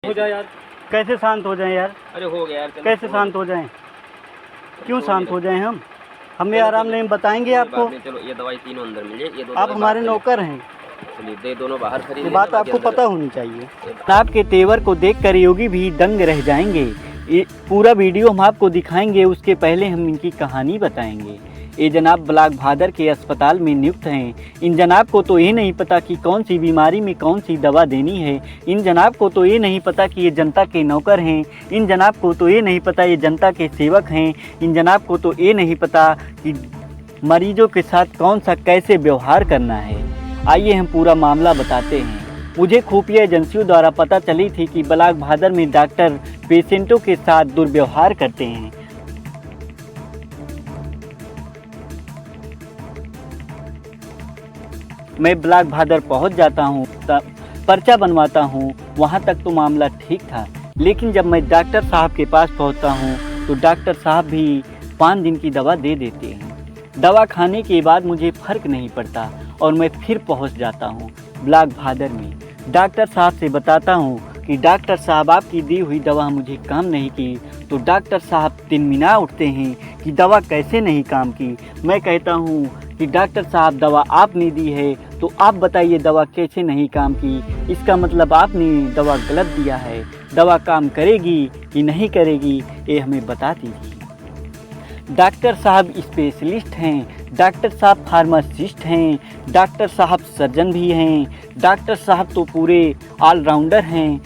हो जाए यार। कैसे शांत हो जाएं यार? अरे हो गया यार। कैसे शांत हो जाएं? क्यों शांत हो जाएं हम? हमें आराम नहीं बताएंगे आपको। चलो ये दवाई तीनों अंदर मिल जाए। ये दो आप हमारे नौकर हैं। चलिए दे दोनों बाहर खरीद। ये बात आपको पता होनी चाहिए। आपके तेवर को देखकर योगी भी दंग रह जाएंगे। ये पूरा वीडियो हम आपको दिखाएंगे, उसके पहले हम इनकी कहानी बताएंगे। ये जनाब ब्लाक भादर के अस्पताल में नियुक्त हैं। इन जनाब को तो ये नहीं पता कि कौन सी बीमारी में कौन सी दवा देनी है। इन जनाब को तो ये नहीं पता कि ये जनता के नौकर हैं। इन जनाब को तो ये नहीं पता ये जनता के सेवक हैं। इन जनाब को तो ये नहीं पता कि मरीजों के साथ कौन सा कैसे व्यवहार करना है। आइए हम पूरा मामला बताते हैं। मुझे खुफिया एजेंसियों द्वारा पता चली थी कि ब्लाक भादर में डॉक्टर पेशेंटों के साथ दुर्व्यवहार करते हैं। मैं ब्लाक भादर पहुंच जाता हूं, पर्चा बनवाता हूं। वहां तक तो मामला ठीक था, लेकिन जब मैं डॉक्टर साहब के पास पहुंचता हूं तो डॉक्टर साहब भी 5 दिन की दवा दे देते हैं। दवा खाने के बाद मुझे फ़र्क नहीं पड़ता और मैं फिर पहुंच जाता हूं ब्लाक भादर में। डॉक्टर साहब से बताता हूं कि डॉक्टर साहब आपकी दी हुई दवा मुझे काम नहीं की। तो डॉक्टर साहब तिनमिना उठते हैं कि दवा कैसे नहीं काम की। मैं कहता हूं कि डॉक्टर साहब दवा आपने दी है तो आप बताइए दवा कैसे नहीं काम की। इसका मतलब आपने दवा गलत दिया है। दवा काम करेगी कि नहीं करेगी ये हमें बता दीजिए। डॉक्टर साहब स्पेशलिस्ट हैं, डॉक्टर साहब फार्मासिस्ट हैं, डॉक्टर साहब सर्जन भी हैं, डॉक्टर साहब तो पूरे ऑलराउंडर हैं।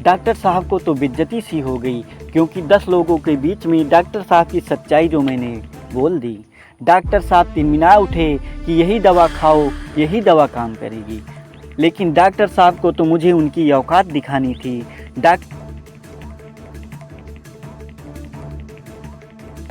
डॉक्टर साहब को तो बेइज्जती सी हो गई, क्योंकि 10 लोगों के बीच में डॉक्टर साहब की सच्चाई जो मैंने बोल दी। डॉक्टर साहब तिनमिना उठे कि यही दवा खाओ, यही दवा काम करेगी। लेकिन डॉक्टर साहब को तो मुझे उनकी औकात दिखानी थी। डॉक्टर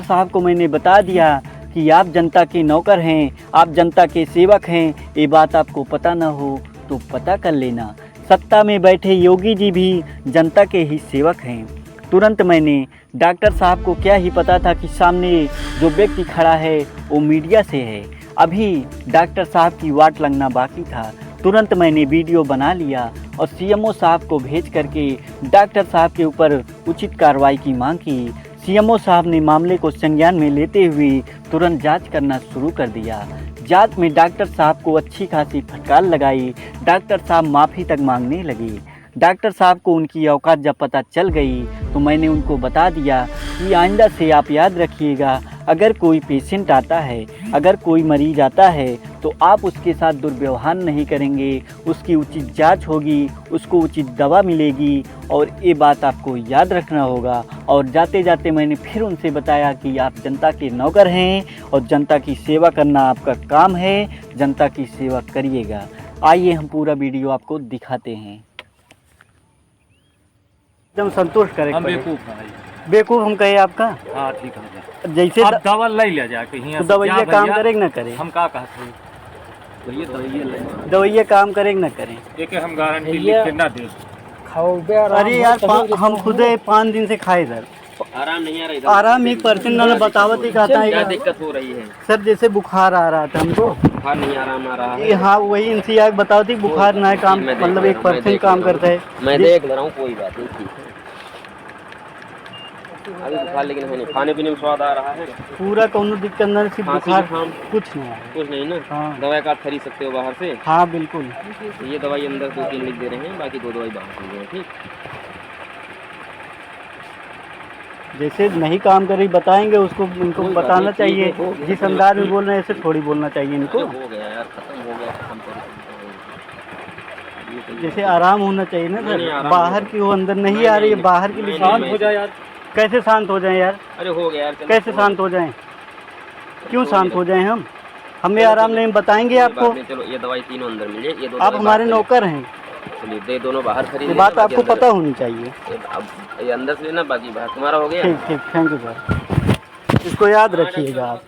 साहब को मैंने बता दिया कि आप जनता के नौकर हैं, आप जनता के सेवक हैं। ये बात आपको पता न हो तो पता कर लेना। सत्ता में बैठे योगी जी भी जनता के ही सेवक हैं। तुरंत मैंने डॉक्टर साहब को क्या ही पता था कि सामने जो व्यक्ति खड़ा है वो मीडिया से है। अभी डॉक्टर साहब की वाट लगना बाकी था। तुरंत मैंने वीडियो बना लिया और सीएमओ साहब को भेज करके डॉक्टर साहब के ऊपर उचित कार्रवाई की मांग की। सीएमओ साहब ने मामले को संज्ञान में लेते हुए तुरंत जांच करना शुरू कर दिया। जांच में डॉक्टर साहब को अच्छी खासी फटकार लगाई। डॉक्टर साहब माफ़ी तक मांगने लगे। डॉक्टर साहब को उनकी औकात जब पता चल गई तो मैंने उनको बता दिया कि आइंदा से आप याद रखिएगा, अगर कोई पेशेंट आता है, अगर कोई मरीज आता है तो आप उसके साथ दुर्व्यवहार नहीं करेंगे। उसकी उचित जांच होगी, उसको उचित दवा मिलेगी और ये बात आपको याद रखना होगा। और जाते जाते मैंने फिर उनसे बताया कि आप जनता के नौकर हैं और जनता की सेवा करना आपका काम है। जनता की सेवा करिएगा। आइए हम पूरा वीडियो आपको दिखाते हैं। एकदम संतुष्ट करें। हम बेवकूफ़ हैं। बेवकूफ़ हम कहे आपका? हाँ ठीक है। जैसे आप दवा ले ले जाके तो दवाइया काम करे कि ना करे? हम का कहते हैं तो ये दवाइया काम करे कि ना करें? एक हम गारंटी लिख के ना दे खाओ। अरे यार हम खुद 5 दिन से खाए सर, आराम नहीं आ रहा। आराम 1% बतावत ही खाता है। क्या दिक्कत हो रही है सर? जैसे बुखार आ रहा था हमको। बुखार नहीं आराम आ रहा है। हाँ वही इनसे आग बतावती बुखार ना है काम, मतलब 1% काम करता है। मैं देख ले रहा हूँ, कोई बात नहीं, ठीक है। अभी बुखार लेकिन है नहीं, खाने पीने में स्वाद आ रहा है पूरा कोनो दिक्कत नहीं, सिर्फ बुखार कुछ नहीं है। कुछ नहीं ना? हाँ। दवाई का आप खरीद सकते हो बाहर से? हाँ बिल्कुल। ये दवाई अंदर 2-3 लिख दे रहे हैं, बाकी 2 दवाई बाहर से दे रहे हैं, ठीक। जैसे नहीं काम करे बताएंगे उसको, इनको बताना चाहिए। जिस अंदाज में बोल रहे हैं ऐसे थोड़ी बोलना चाहिए इनको। हो गया यार, खत्म हो गया, खत्म कर। जैसे आराम होना चाहिए ना सर। बाहर की वो अंदर नहीं आ रही है, बाहर की लिए शांत हो जाए यार। कैसे शांत हो जाएं यार? अरे हो गया यार। कैसे शांत हो जाएं? क्यों शांत हो जाएं हम? हमें आराम नहीं बताएंगे आपको। चलो ये दवाई तीनों अंदर मिल जाए। ये दो आप हमारे नौकर हैं। चलिए दे दोनों बाहर खरीद। ये बात आपको पता होनी चाहिए। अब ये अंदर से लेना, बाकी बाहर तुम्हारा हो गया। ठीक ठीक, थैंक यू सर। इसको याद रखिएगा आप।